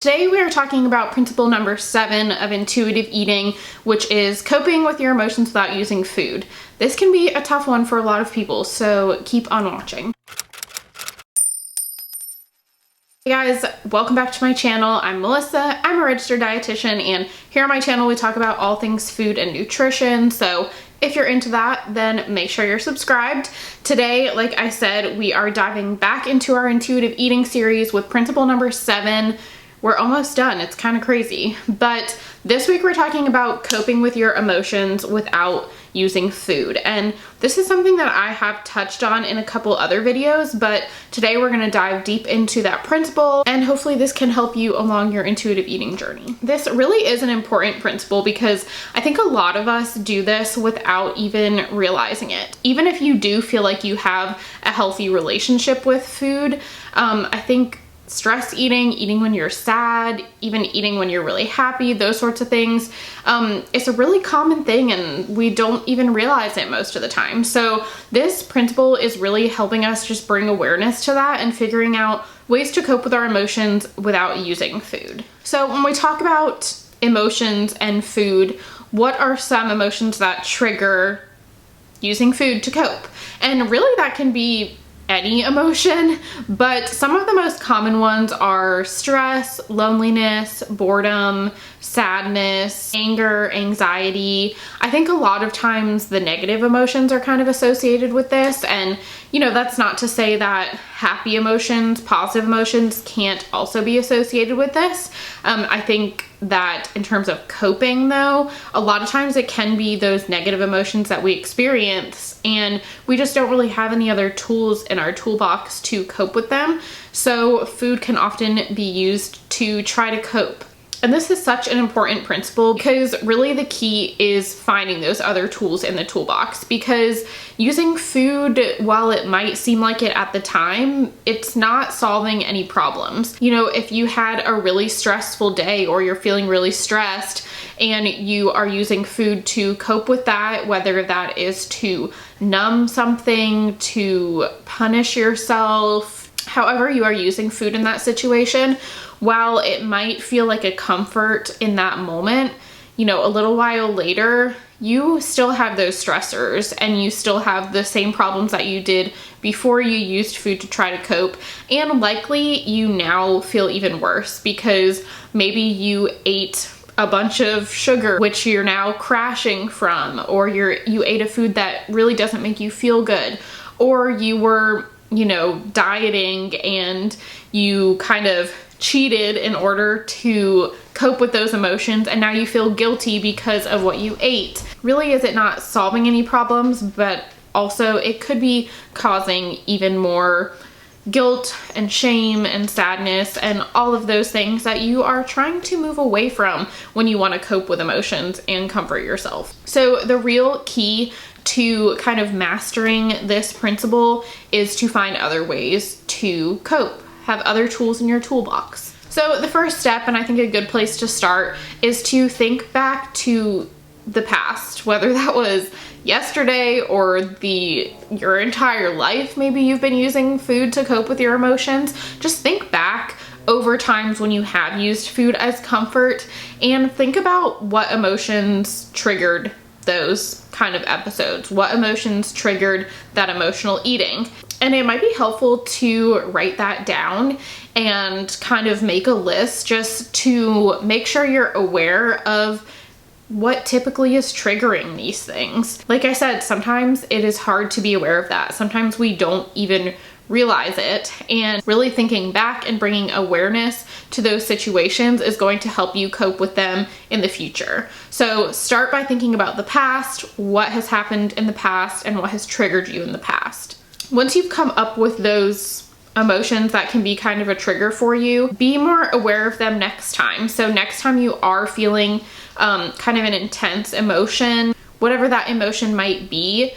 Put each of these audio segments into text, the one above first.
Today we are talking about principle number 7 of intuitive eating, which is coping with your emotions without using food. This can be a tough one for a lot of people, so keep on watching. Hey guys, welcome back to my channel. I'm Melissa. I'm a registered dietitian, and here on my channel we talk about all things food and nutrition. So if you're into that, then make sure you're subscribed. Today, like I said, we are diving back into our intuitive eating series with principle number 7. We're almost done. It's kind of crazy. But this week we're talking about coping with your emotions without using food. And this is something that I have touched on in a couple other videos, but today we're going to dive deep into that principle, and hopefully this can help you along your intuitive eating journey. This really is an important principle because I think a lot of us do this without even realizing it. Even if you do feel like you have a healthy relationship with food, I think stress eating, eating when you're sad, even eating when you're really happy, those sorts of things, it's a really common thing and we don't even realize it most of the time. So this principle is really helping us just bring awareness to that and figuring out ways to cope with our emotions without using food. So when we talk about emotions and food, what are some emotions that trigger using food to cope? And really that can be any emotion, but some of the most common ones are stress, loneliness, boredom, sadness, anger, anxiety. I think a lot of times the negative emotions are kind of associated with this, and you know, that's not to say that happy emotions, positive emotions can't also be associated with this. I think that in terms of coping though, a lot of times it can be those negative emotions that we experience and we just don't really have any other tools in our toolbox to cope with them. So food can often be used to try to cope. And this is such an important principle because really the key is finding those other tools in the toolbox, because using food, while it might seem like it at the time, it's not solving any problems. You know, if you had a really stressful day or you're feeling really stressed and you are using food to cope with that, whether that is to numb something, to punish yourself, however you are using food in that situation, while it might feel like a comfort in that moment, you know, a little while later, you still have those stressors and you still have the same problems that you did before you used food to try to cope. And likely you now feel even worse because maybe you ate a bunch of sugar, which you're now crashing from, or you ate a food that really doesn't make you feel good, or you were, you know, dieting and you kind of cheated in order to cope with those emotions and now you feel guilty because of what you ate. Really, is it not solving any problems, but also it could be causing even more guilt and shame and sadness and all of those things that you are trying to move away from when you want to cope with emotions and comfort yourself. So the real key to kind of mastering this principle is to find other ways to cope. Have other tools in your toolbox. So the first step, and I think a good place to start, is to think back to the past, whether that was yesterday or your entire life. Maybe you've been using food to cope with your emotions. Just think back over times when you have used food as comfort and think about what emotions triggered those kind of episodes, what emotions triggered that emotional eating. And it might be helpful to write that down and kind of make a list just to make sure you're aware of what typically is triggering these things. Like I said, sometimes it is hard to be aware of that. Sometimes we don't even realize it, and really thinking back and bringing awareness to those situations is going to help you cope with them in the future. So start by thinking about the past, what has happened in the past, and what has triggered you in the past. Once you've come up with those emotions that can be kind of a trigger for you, be more aware of them next time. So next time you are feeling kind of an intense emotion, whatever that emotion might be,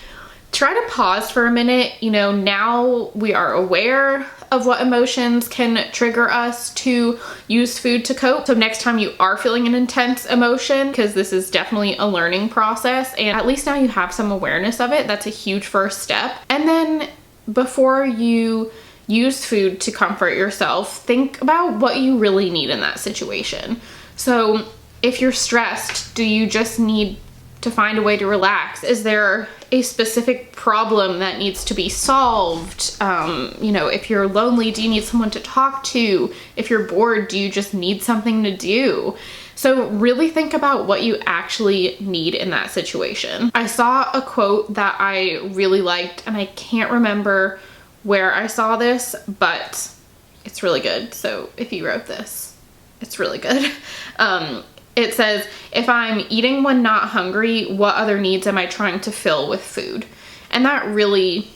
try to pause for a minute. You know, now we are aware of what emotions can trigger us to use food to cope. So next time you are feeling an intense emotion, because this is definitely a learning process, and at least now you have some awareness of it, that's a huge first step. And then before you use food to comfort yourself, think about what you really need in that situation. So if you're stressed, do you just need to find a way to relax? Is there a specific problem that needs to be solved? You know, if you're lonely, do you need someone to talk to? If you're bored, do you just need something to do? So really think about what you actually need in that situation. I saw a quote that I really liked, and I can't remember where I saw this, but it's really good. So if you wrote this, it's really good. It says, if I'm eating when not hungry, what other needs am I trying to fill with food? And that really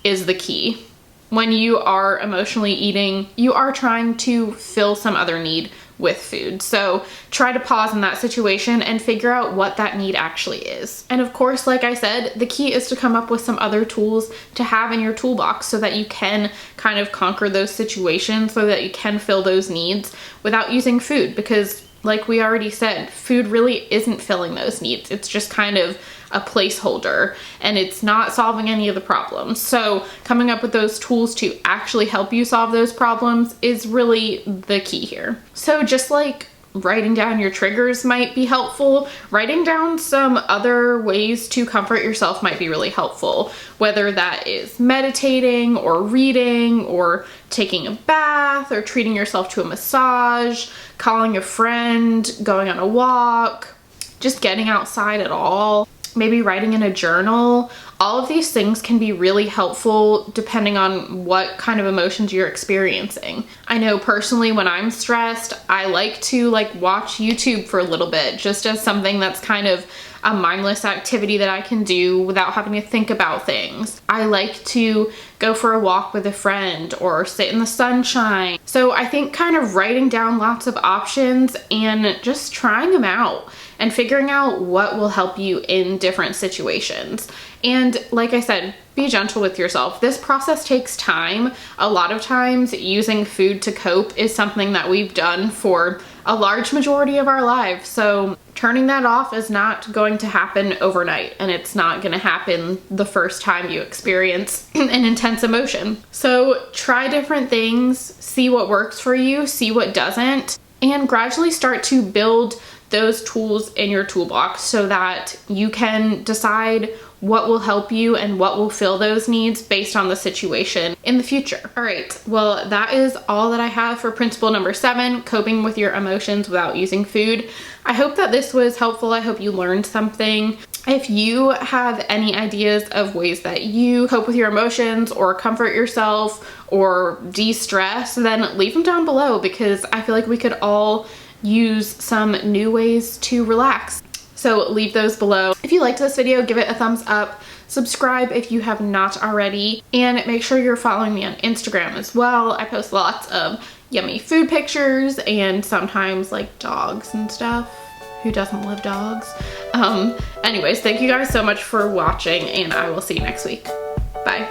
is the key. When you are emotionally eating, you are trying to fill some other need with food. So try to pause in that situation and figure out what that need actually is. And of course, like I said, the key is to come up with some other tools to have in your toolbox so that you can kind of conquer those situations, so that you can fill those needs without using food. Because like we already said, food really isn't filling those needs. It's just kind of a placeholder, and it's not solving any of the problems. So coming up with those tools to actually help you solve those problems is really the key here. So just like writing down your triggers might be helpful, writing down some other ways to comfort yourself might be really helpful, whether that is meditating or reading or taking a bath or treating yourself to a massage, calling a friend, going on a walk, just getting outside at all, maybe writing in a journal. All of these things can be really helpful depending on what kind of emotions you're experiencing. I know personally when I'm stressed, I like to watch YouTube for a little bit, just as something that's kind of a mindless activity that I can do without having to think about things. I like to go for a walk with a friend or sit in the sunshine. So I think kind of writing down lots of options and just trying them out and figuring out what will help you in different situations. And like I said, be gentle with yourself. This process takes time. A lot of times using food to cope is something that we've done for a large majority of our lives. So turning that off is not going to happen overnight, and it's not going to happen the first time you experience an intense emotion. So try different things, see what works for you, see what doesn't, and gradually start to build those tools in your toolbox so that you can decide what will help you and what will fill those needs based on the situation in the future. All right, well, that is all that I have for principle number 7, coping with your emotions without using food. I hope that this was helpful. I hope you learned something. If you have any ideas of ways that you cope with your emotions or comfort yourself or de-stress, then leave them down below, because I feel like we could all use some new ways to relax. So leave those below. If you liked this video, give it a thumbs up, subscribe if you have not already, and make sure you're following me on Instagram as well. I post lots of yummy food pictures and sometimes like dogs and stuff. Who doesn't love dogs? Anyways, thank you guys so much for watching, and I will see you next week. Bye.